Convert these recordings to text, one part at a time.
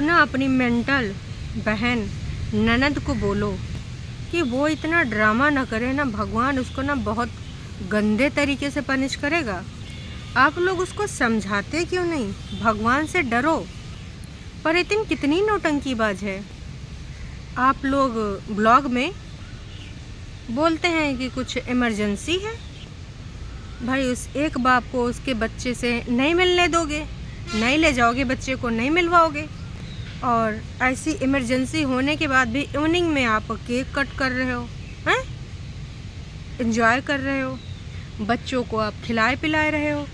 ना अपनी मेंटल बहन ननद को बोलो कि वो इतना ड्रामा ना करे ना, भगवान उसको ना बहुत गंदे तरीके से पनिश करेगा। आप लोग उसको समझाते क्यों नहीं? भगवान से डरो। पर इतनी कितनी नौटंकीबाज है। आप लोग ब्लॉग में बोलते हैं कि कुछ इमरजेंसी है, भाई उस एक बाप को उसके बच्चे से नहीं मिलने दोगे, नहीं ले जाओगे, बच्चे को नहीं मिलवाओगे। और ऐसी इमरजेंसी होने के बाद भी इवनिंग में आप केक कट कर रहे हो, हैं, एंजॉय कर रहे हो, बच्चों को आप खिलाए पिलाए रहे हो।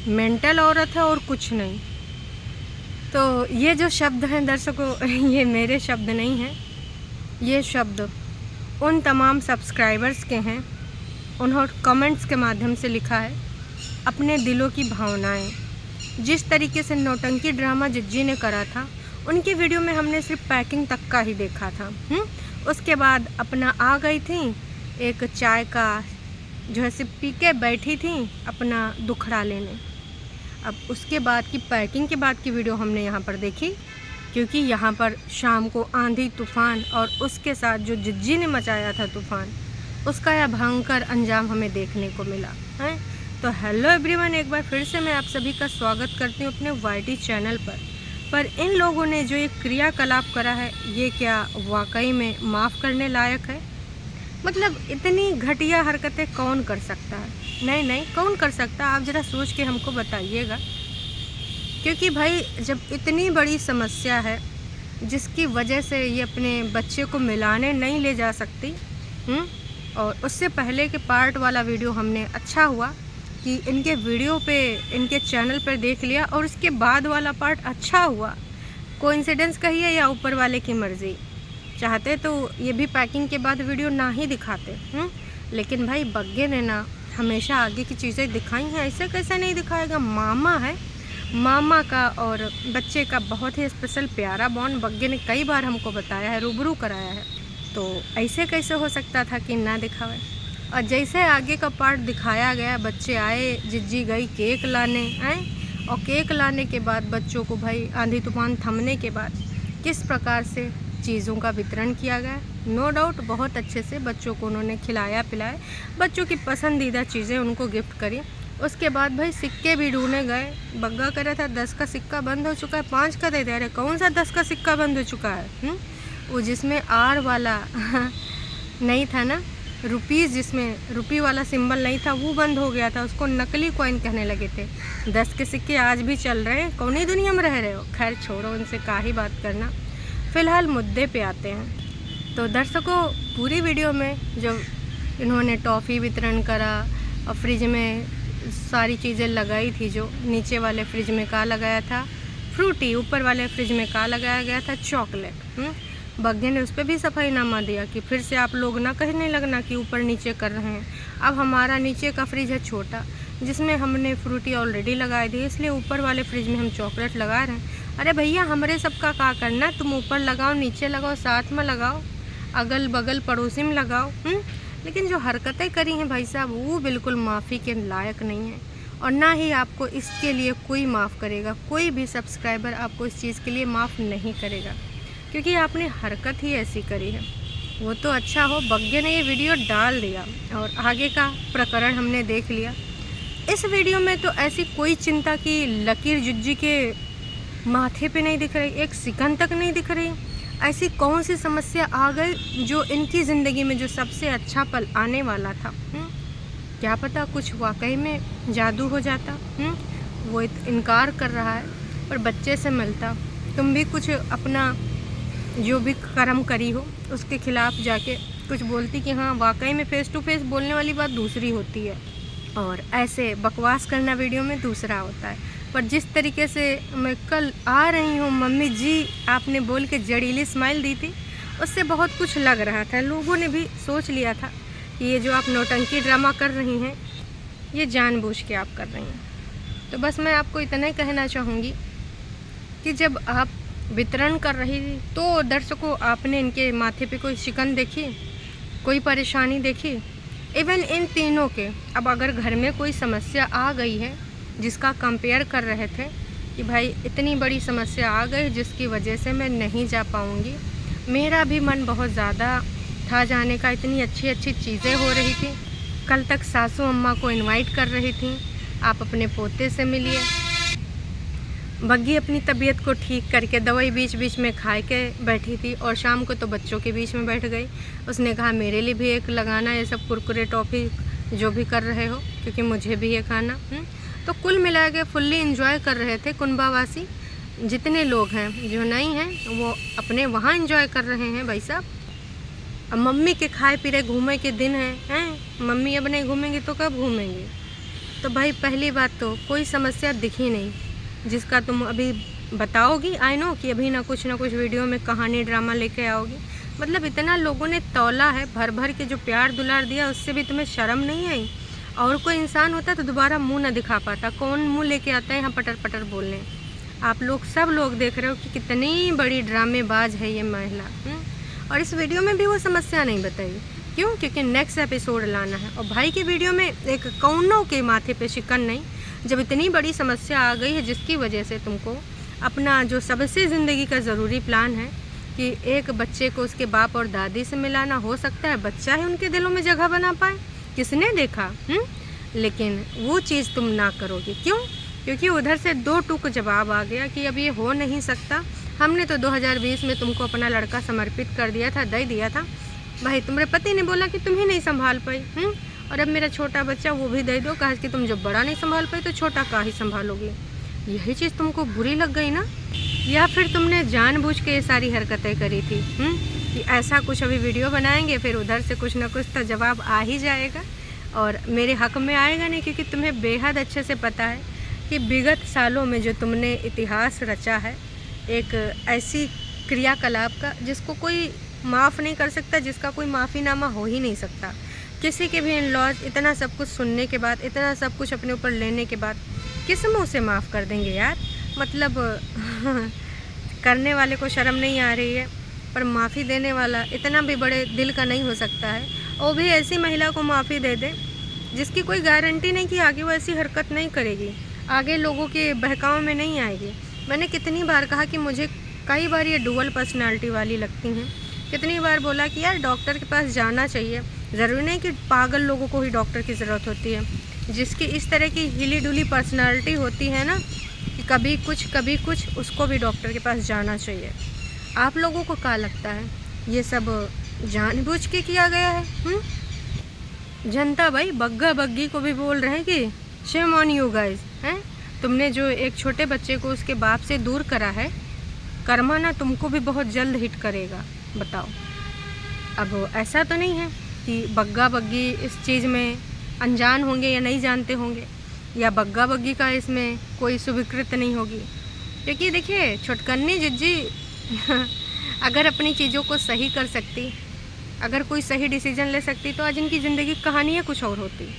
मेंटल औरत है और कुछ नहीं। तो ये जो शब्द हैं दर्शकों, ये मेरे शब्द नहीं हैं, ये शब्द उन तमाम सब्सक्राइबर्स के हैं। उन्होंने कमेंट्स के माध्यम से लिखा है अपने दिलों की भावनाएं। जिस तरीके से नौटंकी ड्रामा जिज्जी ने करा था, उनकी वीडियो में हमने सिर्फ पैकिंग तक का ही देखा था। उसके बाद अपना आ गई थी, एक चाय का जो है सिर्फ पी के बैठी थी अपना दुखड़ा लेने। अब उसके बाद की पैकिंग के बाद की वीडियो हमने यहाँ पर देखी, क्योंकि यहाँ पर शाम को आंधी तूफान और उसके साथ जो जिज्जी ने मचाया था तूफान, उसका यह भयंकर अंजाम हमें देखने को मिला है। तो हेलो एवरीवन, एक बार फिर से मैं आप सभी का स्वागत करती हूँ अपने वाईटी चैनल पर इन लोगों ने जो एक क्रियाकलाप करा है, ये क्या वाकई में माफ़ करने लायक है? मतलब इतनी घटिया हरकतें कौन कर सकता है? नहीं, कौन कर सकता है? आप ज़रा सोच के हमको बताइएगा। क्योंकि भाई जब इतनी बड़ी समस्या है जिसकी वजह से ये अपने बच्चे को मिलाने नहीं ले जा सकती, और उससे पहले के पार्ट वाला वीडियो हमने अच्छा हुआ कि इनके वीडियो पे इनके चैनल पर देख लिया, और उसके बाद वाला पार्ट अच्छा हुआ। कोइंसिडेंस कहिए या ऊपर वाले की मर्ज़ी, चाहते तो ये भी पैकिंग के बाद वीडियो ना ही दिखाते। लेकिन भाई बग्गे ने ना हमेशा आगे की चीज़ें दिखाई हैं, ऐसे कैसे नहीं दिखाएगा? मामा है, मामा का और बच्चे का बहुत ही स्पेशल प्यारा बॉन्ड बग्गे ने कई बार हमको बताया है, रूबरू कराया है। तो ऐसे कैसे हो सकता था कि ना दिखावे? और जैसे आगे का पार्ट दिखाया गया, बच्चे आए, जिज्जी गई केक लाने आए, और केक लाने के बाद बच्चों को भाई आंधी तूफान थमने के बाद किस प्रकार से चीज़ों का वितरण किया गया। नो डाउट बहुत अच्छे से बच्चों को उन्होंने खिलाया पिलाया, बच्चों की पसंदीदा चीज़ें उनको गिफ्ट करी। उसके बाद भाई सिक्के भी ढूंढने गए। बग्गा कह रहा था 10 का सिक्का बंद हो चुका है, 5 का दे दे। अरे कौन सा 10 का सिक्का बंद हो चुका है? वो जिसमें आर वाला नहीं था ना, रुपीज़ जिसमें रुपी वाला सिंबल नहीं था, वो बंद हो गया था। उसको नकली कॉइन कहने लगे थे। 10 के सिक्के आज भी चल रहे हैं। कौन ही दुनिया में रह रहे हो? खैर छोड़ो, उनसे क्या ही बात करना। फ़िलहाल मुद्दे पे आते हैं। तो दर्शकों, पूरी वीडियो में जो इन्होंने टॉफ़ी वितरण करा और फ्रिज में सारी चीज़ें लगाई थी, जो नीचे वाले फ्रिज में का लगाया था फ्रूटी, ऊपर वाले फ्रिज में का लगाया गया था चॉकलेट। बग्गे ने उस पर भी सफाईनामा दिया कि फिर से आप लोग ना कहने लगना कि ऊपर नीचे कर रहे हैं। अब हमारा नीचे का फ्रिज है छोटा, जिसमें हमने फ्रूटी ऑलरेडी लगाई थी, इसलिए ऊपर वाले फ्रिज में हम चॉकलेट लगा रहे हैं। अरे भैया, हमारे सबका क्या करना? तुम ऊपर लगाओ, नीचे लगाओ, साथ में लगाओ, अगल बगल पड़ोसी में लगाओ। लेकिन जो हरकतें करी हैं भाई साहब, वो बिल्कुल माफ़ी के लायक नहीं है, और ना ही आपको इसके लिए कोई माफ़ करेगा। कोई भी सब्सक्राइबर आपको इस चीज़ के लिए माफ़ नहीं करेगा, क्योंकि आपने हरकत ही ऐसी करी है। वो तो अच्छा हो बग्गे ने ये वीडियो डाल दिया और आगे का प्रकरण हमने देख लिया। इस वीडियो में तो ऐसी कोई चिंता की लकीर जिज्जी के माथे पे नहीं दिख रही, एक सिकन तक नहीं दिख रही। ऐसी कौन सी समस्या आ गई जो इनकी ज़िंदगी में जो सबसे अच्छा पल आने वाला था? क्या पता कुछ वाकई में जादू हो जाता। वो इनकार कर रहा है, पर बच्चे से मिलता। तुम भी कुछ अपना जो भी कर्म करी हो उसके खिलाफ जाके कुछ बोलती कि हाँ वाकई में फ़ेस टू फेस बोलने वाली बात दूसरी होती है, और ऐसे बकवास करना वीडियो में दूसरा होता है। पर जिस तरीके से मैं कल आ रही हूँ मम्मी जी आपने बोल के जड़ीली स्माइल दी थी, उससे बहुत कुछ लग रहा था। लोगों ने भी सोच लिया था कि ये जो आप नौटंकी ड्रामा कर रही हैं, ये जानबूझ के आप कर रही हैं। तो बस मैं आपको इतना ही कहना चाहूँगी कि जब आप वितरण कर रही थी, तो दर्शकों आपने इनके माथे पे कोई शिकन देखी, कोई परेशानी देखी? इवन इन तीनों के अब अगर घर में कोई समस्या आ गई है जिसका कंपेयर कर रहे थे, कि भाई इतनी बड़ी समस्या आ गई जिसकी वजह से मैं नहीं जा पाऊँगी। मेरा भी मन बहुत ज़्यादा था जाने का, इतनी अच्छी अच्छी चीज़ें हो रही थी। कल तक सासू अम्मा को इनवाइट कर रही थी, आप अपने पोते से मिलिए। बग्गी अपनी तबीयत को ठीक करके दवाई बीच बीच में खा के बैठी थी और शाम को तो बच्चों के बीच में बैठ गई। उसने कहा मेरे लिए भी एक लगाना, ये सब कुरकुरे टॉफ़ी जो भी कर रहे हो, क्योंकि मुझे भी ये खाना। तो कुल मिला के फुल्ली इंजॉय कर रहे थे कुंभावासी। जितने लोग हैं, जो नहीं हैं वो अपने वहाँ इंजॉय कर रहे हैं भाई साहब। अब मम्मी के खाए पीरे घूमे के दिन हैं। मम्मी अब नहीं घूमेंगी तो कब घूमेंगी? तो भाई पहली बात तो कोई समस्या दिखी नहीं जिसका तुम अभी बताओगी। आई नो कि अभी ना कुछ वीडियो में कहानी ड्रामा लेके आओगी। मतलब इतना लोगों ने तौला है, भर भर के जो प्यार दुलार दिया, उससे भी तुम्हें शर्म नहीं आई? और कोई इंसान होता तो दोबारा मुंह ना दिखा पाता। कौन मुंह लेके आता है यहाँ पटर पटर बोलने? आप लोग सब लोग देख रहे हो कि कितनी बड़ी ड्रामेबाज है ये महिला। और इस वीडियो में भी वो समस्या नहीं बताई। क्यों? क्योंकि नेक्स्ट एपिसोड लाना है। और भाई की वीडियो में एक कौनों के माथे पे शिकन नहीं। जब इतनी बड़ी समस्या आ गई है जिसकी वजह से तुमको अपना जो सबसे ज़िंदगी का ज़रूरी प्लान है कि एक बच्चे को उसके बाप और दादी से मिलाना, हो सकता है बच्चा ही उनके दिलों में जगह बना पाए, किसने देखा? लेकिन वो चीज़ तुम ना करोगे। क्यों? क्योंकि उधर से 2 टूक जवाब आ गया कि अब ये हो नहीं सकता। हमने तो 2020 में तुमको अपना लड़का समर्पित कर दिया था, दे दिया था। भाई तुम्हारे पति ने बोला कि तुम ही नहीं संभाल पाई, और अब मेरा छोटा बच्चा वो भी दे दो, कहा कि तुम जब बड़ा नहीं संभाल पाई तो छोटा का ही संभालोगी। यही चीज़ तुमको बुरी लग गई ना? या फिर तुमने जानबूझ के ये सारी हरकतें करी थी कि ऐसा कुछ अभी वीडियो बनाएंगे, फिर उधर से कुछ ना कुछ तो जवाब आ ही जाएगा और मेरे हक में आएगा नहीं, क्योंकि तुम्हें बेहद अच्छे से पता है कि विगत सालों में जो तुमने इतिहास रचा है एक ऐसी क्रियाकलाप का जिसको कोई माफ़ नहीं कर सकता, जिसका कोई माफ़ीनामा हो ही नहीं सकता। किसी के भी इन लॉज इतना सब कुछ सुनने के बाद, इतना सब कुछ अपने ऊपर लेने के बाद किस मुँह से माफ़ कर देंगे यार? मतलब करने वाले को शर्म नहीं आ रही है, पर माफ़ी देने वाला इतना भी बड़े दिल का नहीं हो सकता है। वो भी ऐसी महिला को माफ़ी दे दे जिसकी कोई गारंटी नहीं कि आगे वो ऐसी हरकत नहीं करेगी, आगे लोगों के बहकाव में नहीं आएगी। मैंने कितनी बार कहा कि मुझे कई बार ये डुअल पर्सनालिटी वाली लगती हैं। कितनी बार बोला कि यार डॉक्टर के पास जाना चाहिए। ज़रूरी नहीं कि पागल लोगों को ही डॉक्टर की ज़रूरत होती है। जिसकी इस तरह की हिली डुली पर्सनालिटी होती है ना कि कभी कुछ, उसको भी डॉक्टर के पास जाना चाहिए। आप लोगों को क्या लगता है ये सब जानबूझ के किया गया है? जनता भाई बग्गा बग्गी को भी बोल रहे हैं कि शेम ऑन यू गाइस हैं। तुमने जो एक छोटे बच्चे को उसके बाप से दूर करा है, कर्मा ना तुमको भी बहुत जल्द हिट करेगा। बताओ, अब ऐसा तो नहीं है कि बग्गा बग्गी इस चीज़ में अनजान होंगे या नहीं जानते होंगे, या बग्गा बग्गी का इसमें कोई स्वीकृत नहीं होगी। क्योंकि देखिए छोटकन्नी जिज्जी अगर अपनी चीज़ों को सही कर सकती, अगर कोई सही डिसीजन ले सकती तो आज इनकी ज़िंदगी कहानियाँ कुछ और होती।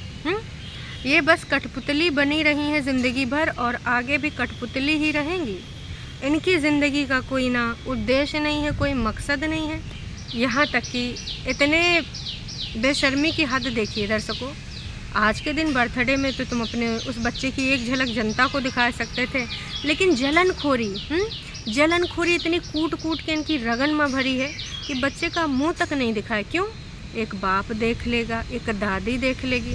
ये बस कठपुतली बनी रही हैं ज़िंदगी भर और आगे भी कठपुतली ही रहेंगी। इनकी ज़िंदगी का कोई ना उद्देश्य नहीं है, कोई मकसद नहीं है। यहाँ तक कि इतने बेशर्मी की हद देखिए दर्शकों, आज के दिन बर्थडे में तो तुम अपने उस बच्चे की एक झलक जनता को दिखा सकते थे, लेकिन जलनखोरी इतनी कूट कूट के इनकी रगन में भरी है कि बच्चे का मुंह तक नहीं दिखाए। क्यों? एक बाप देख लेगा, एक दादी देख लेगी,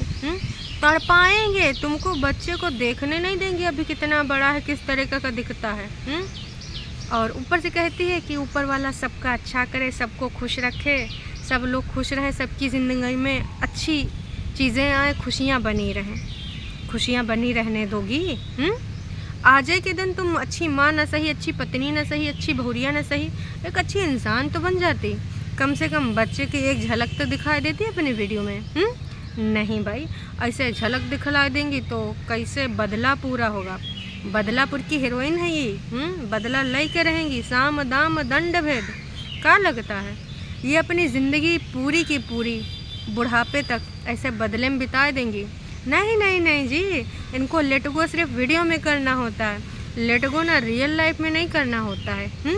तड़पाएंगे तुमको, बच्चे को देखने नहीं देंगे अभी कितना बड़ा है, किस तरह का दिखता है। और ऊपर से कहती है कि ऊपर वाला सबका अच्छा करे, सबको खुश रखे, सब लोग खुश रहें, सबकी ज़िंदगी में अच्छी चीज़ें आए, खुशियाँ बनी रहें। खुशियाँ बनी रहने दोगी? आज के दिन तुम अच्छी माँ न सही, अच्छी पत्नी न सही, अच्छी बहुरिया न सही, एक अच्छी इंसान तो बन जाती। कम से कम बच्चे की एक झलक तो दिखाई देती है अपनी वीडियो में। नहीं भाई, ऐसे झलक दिखला देंगी तो कैसे बदला पूरा होगा? बदलापुर की हीरोइन है ये। बदला ले के रहेंगी, साम दाम दंड भेद। क्या लगता है ये अपनी ज़िंदगी पूरी की पूरी बुढ़ापे तक ऐसे बदले में बिता देंगी? नहीं नहीं नहीं जी, इनको लेट गो सिर्फ वीडियो में करना होता है, लेट गो ना रियल लाइफ में नहीं करना होता है।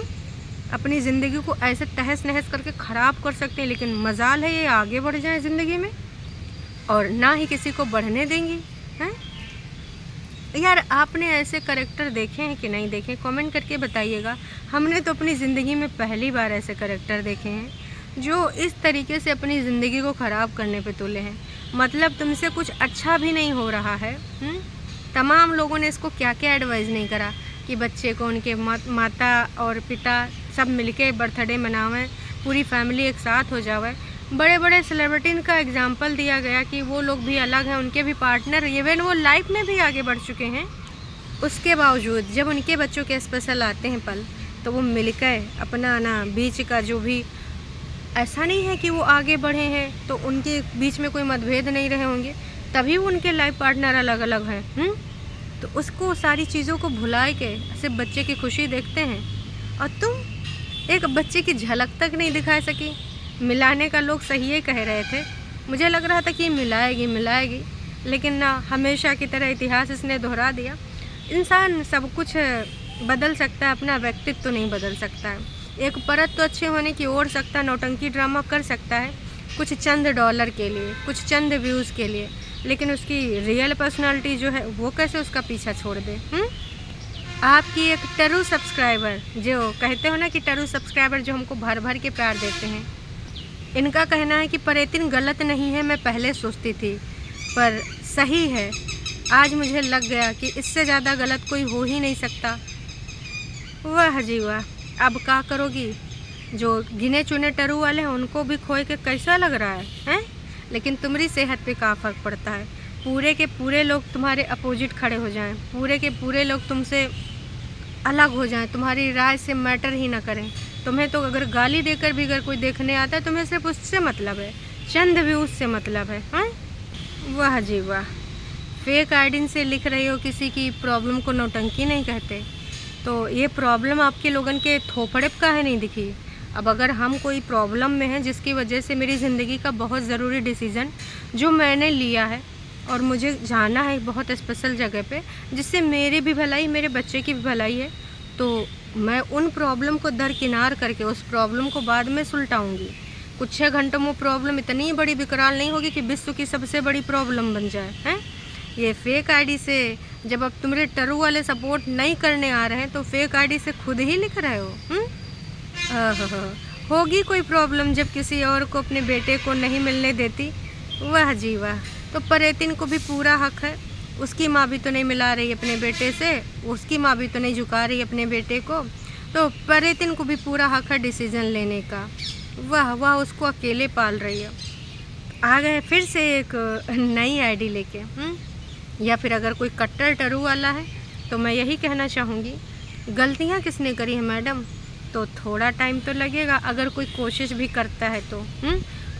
अपनी ज़िंदगी को ऐसे तहस नहस करके ख़राब कर सकते हैं, लेकिन मजाल है ये आगे बढ़ जाए ज़िंदगी में, और ना ही किसी को बढ़ने देंगी हैं। यार आपने ऐसे करेक्टर देखे हैं कि नहीं देखे, कमेंट करके बताइएगा। हमने तो अपनी ज़िंदगी में पहली बार ऐसे करेक्टर देखे हैं जो इस तरीके से अपनी ज़िंदगी को ख़राब करने पे तुले हैं। मतलब तुमसे कुछ अच्छा भी नहीं हो रहा है। तमाम लोगों ने इसको क्या क्या एडवाइस नहीं करा कि बच्चे को उनके माता और पिता सब मिलके बर्थडे मनावें, पूरी फैमिली एक साथ हो जावे। बड़े बड़े सेलिब्रिटी का एग्जाम्पल दिया गया कि वो लोग भी अलग हैं, उनके भी पार्टनर, इवन वो लाइफ में भी आगे बढ़ चुके हैं। उसके बावजूद जब उनके बच्चों के स्पेशल आते हैं पल, तो वो मिलकर अपना ना बीच का जो भी, ऐसा नहीं है कि वो आगे बढ़े हैं तो उनके बीच में कोई मतभेद नहीं रहे होंगे, तभी उनके लाइफ पार्टनर अलग अलग हैं। तो उसको सारी चीज़ों को भुला के सिर्फ बच्चे की खुशी देखते हैं, और तुम एक बच्चे की झलक तक नहीं दिखा सकी। मिलाने का लोग सही ही कह रहे थे, मुझे लग रहा था कि मिलाएगी, लेकिन ना, हमेशा की तरह इतिहास इसने दोहरा दिया। इंसान सब कुछ बदल सकता है, अपना व्यक्तित्व तो नहीं बदल सकता है। एक परत तो अच्छे होने की ओर सकता है, नौटंकी ड्रामा कर सकता है कुछ चंद डॉलर के लिए, कुछ चंद व्यूज़ के लिए, लेकिन उसकी रियल पर्सनालिटी जो है वो कैसे उसका पीछा छोड़ दे। आपकी एक टरू सब्सक्राइबर, जो कहते हो ना कि टरू सब्सक्राइबर जो हमको भर भर के प्यार देते हैं, इनका कहना है कि परेतिन गलत नहीं है, मैं पहले सोचती थी पर सही है। आज मुझे लग गया कि इससे ज़्यादा गलत कोई हो ही नहीं सकता। वाह जी वाह। अब क्या करोगी? जो गिने चुने टरू वाले हैं उनको भी खोए के कैसा लग रहा है, हैं? लेकिन तुम्हारी सेहत पे क्या फ़र्क पड़ता है? पूरे के पूरे लोग तुम्हारे अपोजिट खड़े हो जाएं, पूरे के पूरे लोग तुमसे अलग हो जाएं, तुम्हारी राय से मैटर ही ना करें। तुम्हें तो अगर गाली देकर भी अगर कोई देखने आता है, तुम्हें सिर्फ उससे मतलब है, चंद व्यूज़ से मतलब है। वाह जी वाह। फेक आईडी से लिख रही हो किसी की प्रॉब्लम को नौटंकी नहीं कहते, तो ये प्रॉब्लम आपके लोगन के थोपड़े का है नहीं दिखी। अब अगर हम कोई प्रॉब्लम में हैं जिसकी वजह से मेरी ज़िंदगी का बहुत ज़रूरी डिसीज़न जो मैंने लिया है और मुझे जाना है बहुत स्पेशल जगह पे, जिससे मेरी भी भलाई, मेरे बच्चे की भी भलाई है, तो मैं उन प्रॉब्लम को दरकिनार करके उस प्रॉब्लम को बाद में सुलटाऊंगी। कुछ 6 घंटों में प्रॉब्लम इतनी बड़ी विकराल नहीं होगी कि विश्व की सबसे बड़ी प्रॉब्लम बन जाए। हैं ये फेक आईडी से, जब अब तुम्हारे टरू वाले सपोर्ट नहीं करने आ रहे हैं तो फेक आईडी से खुद ही लिख रहे हो। होगी कोई प्रॉब्लम जब किसी और को अपने बेटे को नहीं मिलने देती। वाह जी वाह। तो परेतिन को भी पूरा हक है, उसकी माँ भी तो नहीं मिला रही अपने बेटे से, उसकी माँ भी तो नहीं झुका रही अपने बेटे को, तो परेतिन को भी पूरा हक है डिसीज़न लेने का। वाह वाह, उसको अकेले पाल रही है। आ गए फिर से एक नई आईडी लेके। या फिर अगर कोई कट्टर टरू वाला है तो मैं यही कहना चाहूँगी, गलतियाँ किसने करी है मैडम, तो थोड़ा टाइम तो लगेगा अगर कोई कोशिश भी करता है तो।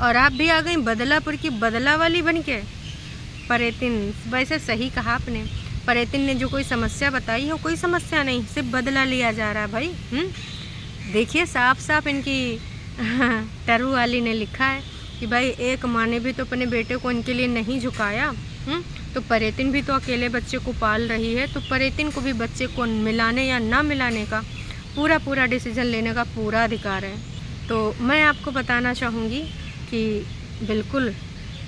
और आप भी आ गई बदलापुर की बदला वाली बन के। परेतिन, वैसे सही कहा आपने, परेतिन ने जो कोई समस्या बताई हो, कोई समस्या नहीं, सिर्फ बदला लिया जा रहा है भाई। देखिए साफ साफ इनकी टरू वाली ने लिखा है कि भाई एक माँ ने भी तो अपने बेटे को इनके लिए नहीं झुकाया। तो परेतिन भी तो अकेले बच्चे को पाल रही है, तो परेतिन को भी बच्चे को मिलाने या ना मिलाने का पूरा डिसीज़न लेने का पूरा अधिकार है। तो मैं आपको बताना चाहूँगी कि बिल्कुल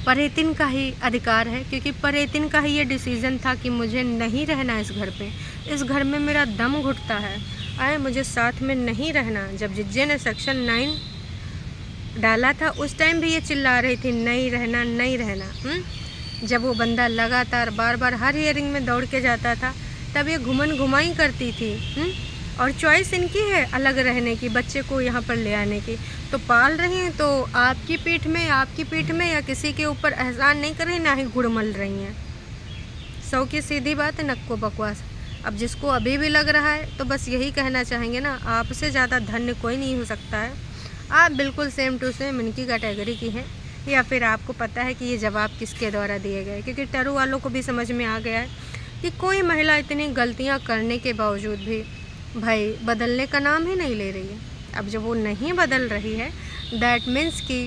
परेतिन का ही अधिकार है, क्योंकि परेतिन का ही ये डिसीज़न था कि मुझे नहीं रहना इस घर पे, इस घर में मेरा दम घुटता है, मुझे साथ में नहीं रहना। जब जिज्जे ने सेक्शन 9 डाला था उस टाइम भी ये चिल्ला रही थी नहीं रहना। जब वो बंदा लगातार बार हर हियरिंग में दौड़ के जाता था तब ये घुमन घुमाई करती थी। और चॉइस इनकी है अलग रहने की, बच्चे को यहाँ पर ले आने की, तो पाल रही हैं तो आपकी पीठ में या किसी के ऊपर एहसान नहीं कर रही, ना ही गुड़ मल रही हैं। 100 की सीधी बात है, नक्को बकवास। अब जिसको अभी भी लग रहा है तो बस यही कहना चाहेंगे ना, आपसे ज़्यादा धन्य कोई नहीं हो सकता है। आप बिल्कुल सेम टू सेम इनकी कैटेगरी की हैं, या फिर आपको पता है कि ये जवाब किसके द्वारा दिए गए, क्योंकि टरू वालों को भी समझ में आ गया है कि कोई महिला इतनी गलतियाँ करने के बावजूद भी भाई बदलने का नाम ही नहीं ले रही है। अब जब वो नहीं बदल रही है दैट मीन्स कि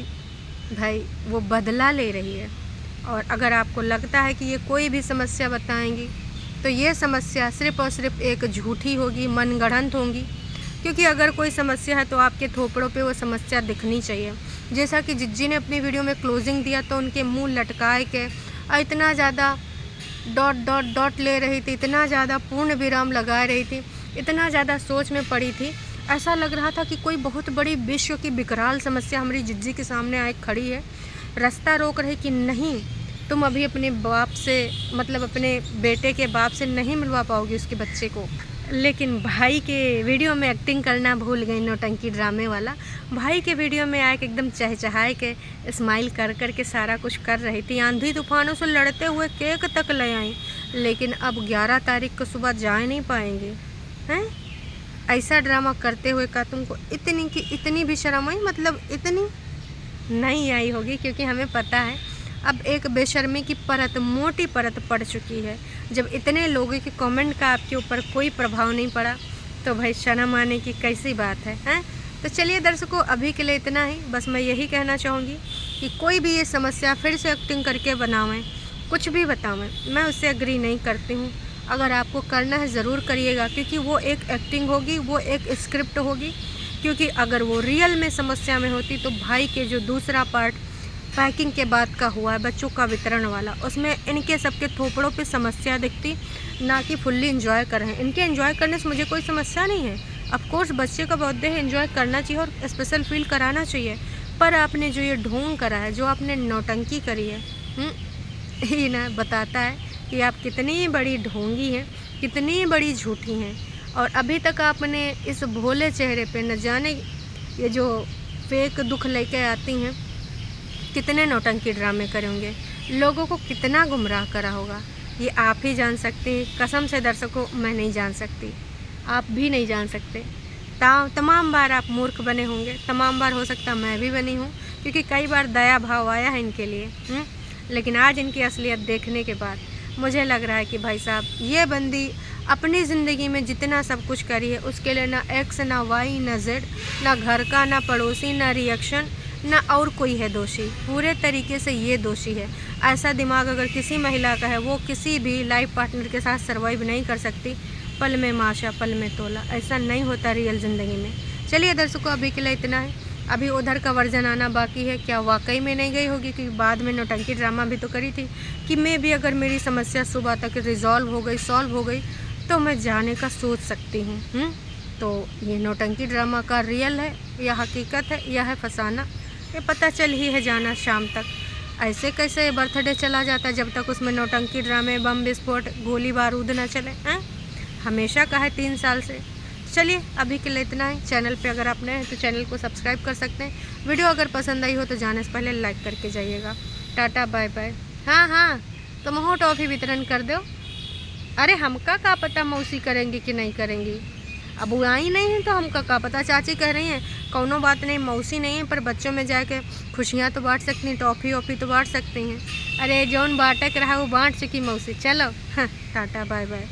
भाई वो बदला ले रही है। और अगर आपको लगता है कि ये कोई भी समस्या बताएंगी तो ये समस्या सिर्फ़ और सिर्फ एक झूठी होगी, मनगढ़ंत होंगी, क्योंकि अगर कोई समस्या है तो आपके थोपड़ों पे वो समस्या दिखनी चाहिए। जैसा कि जिज्जी ने अपनी वीडियो में क्लोजिंग दिया तो उनके मुंह लटकाए के इतना ज़्यादा डॉट डॉट डॉट ले रही थी, इतना ज़्यादा पूर्ण विराम लगा रही थी, इतना ज़्यादा सोच में पड़ी थी। ऐसा लग रहा था कि कोई बहुत बड़ी विश्व की विकराल समस्या हमारी जिज्जी के सामने आए खड़ी है, रास्ता रोक रही कि नहीं, तुम अभी अपने बाप से, मतलब अपने बेटे के बाप से नहीं मिलवा पाओगी उसके बच्चे को। लेकिन भाई के वीडियो में एक्टिंग करना भूल गई, नौटंकी ड्रामे वाला। भाई के वीडियो में आए कि एकदम चहचहाए के स्माइल कर कर के सारा कुछ कर रही थी। आंधी तूफानों से लड़ते हुए केक तक ले आई, लेकिन अब 11 तारीख को सुबह जा नहीं पाएंगे हैं। ऐसा ड्रामा करते हुए का तुमको इतनी की इतनी भी शर्म आई, मतलब इतनी नहीं आई होगी, क्योंकि हमें पता है अब एक बेशर्मी की परत, मोटी परत पड़ चुकी है। जब इतने लोगों के कमेंट का आपके ऊपर कोई प्रभाव नहीं पड़ा तो भाई शर्म आने की कैसी बात है, हैं? तो चलिए दर्शकों, अभी के लिए इतना ही। बस मैं यही कहना चाहूँगी कि कोई भी ये समस्या फिर से एक्टिंग करके बनावें, कुछ भी बतावें, मैं उससे एग्री नहीं करती हूँ। अगर आपको करना है ज़रूर करिएगा, क्योंकि वो एक एक्टिंग होगी, वो एक स्क्रिप्ट होगी। क्योंकि अगर वो रियल में समस्या में होती तो भाई के जो दूसरा पार्ट पैकिंग के बाद का हुआ है, बच्चों का वितरण वाला, उसमें इनके सबके थोपड़ों पे समस्या दिखती, ना कि फुल्ली एंजॉय कर रहे हैं। इनके एंजॉय करने से मुझे कोई समस्या नहीं है। ऑफ कोर्स बच्चे का बर्थडे है, एंजॉय करना चाहिए और स्पेशल फील कराना चाहिए। पर आपने जो ये ढोंग करा है, जो आपने नौटंकी करी है, ये ना बताता है कि आप कितनी बड़ी ढोंगी हैं, कितनी बड़ी झूठी हैं। और अभी तक आपने इस भोले चेहरे पे न जाने ये जो फेक दुख लेके आती हैं, कितने नौटंकी ड्रामे करेंगे, लोगों को कितना गुमराह करा होगा, ये आप ही जान सकते हैं। कसम से दर्शकों, मैं नहीं जान सकती, आप भी नहीं जान सकते। तमाम बार आप मूर्ख बने होंगे, तमाम बार हो सकता मैं भी बनी हूँ, क्योंकि कई बार दया भाव आया है इनके लिए। लेकिन आज इनकी असलियत देखने के बाद मुझे लग रहा है कि भाई साहब, ये बंदी अपनी ज़िंदगी में जितना सब कुछ करी है, उसके लिए ना एक्स, ना वाई, ना जेड, ना घर का, ना पड़ोसी, ना रिएक्शन, ना और कोई है दोषी। पूरे तरीके से ये दोषी है। ऐसा दिमाग अगर किसी महिला का है, वो किसी भी लाइफ पार्टनर के साथ सर्वाइव नहीं कर सकती। पल में माशा, पल में तोला, ऐसा नहीं होता रियल ज़िंदगी में। चलिए दर्शकों, अभी के लिए इतना है। अभी उधर का वर्जन आना बाकी है। क्या वाकई में नहीं गई होगी, क्योंकि बाद में नौटंकी ड्रामा भी तो करी थी कि मैं भी अगर मेरी समस्या सुबह तक रिजॉल्व हो गई, सॉल्व हो गई, तो मैं जाने का सोच सकती हूँ। तो ये नौटंकी ड्रामा का रियल है या हकीकत है या है फसाना, ये पता चल ही है जाना शाम तक। ऐसे कैसे बर्थडे चला जाता जब तक उसमें नौटंकी ड्रामे, बम विस्फोट, गोली बारूद ना चले, हैं? हमेशा का है 3 साल से। चलिए अभी के लिए इतना ही। चैनल पे अगर आप नए हैं तो चैनल को सब्सक्राइब कर सकते हैं। वीडियो अगर पसंद आई हो तो जाने से पहले लाइक करके जाइएगा। Tata bye bye. हाँ, तुम हो टॉफ़ी वितरण कर दो। अरे हमका क्या पता मौसी करेंगी कि नहीं करेंगी, अब वो आई नहीं है तो हमका क्या पता। चाची कह रही हैं कौनो बात नहीं, मौसी नहीं है, पर बच्चों में जाके खुशियाँ तो बांट सकती हैं, टॉफ़ी वॉफ़ी तो बांट सकती हैं। अरे जौन बांटे के रहा वो बांट चुकी मौसी। चलो, हाँ, टाटा बाय बाय।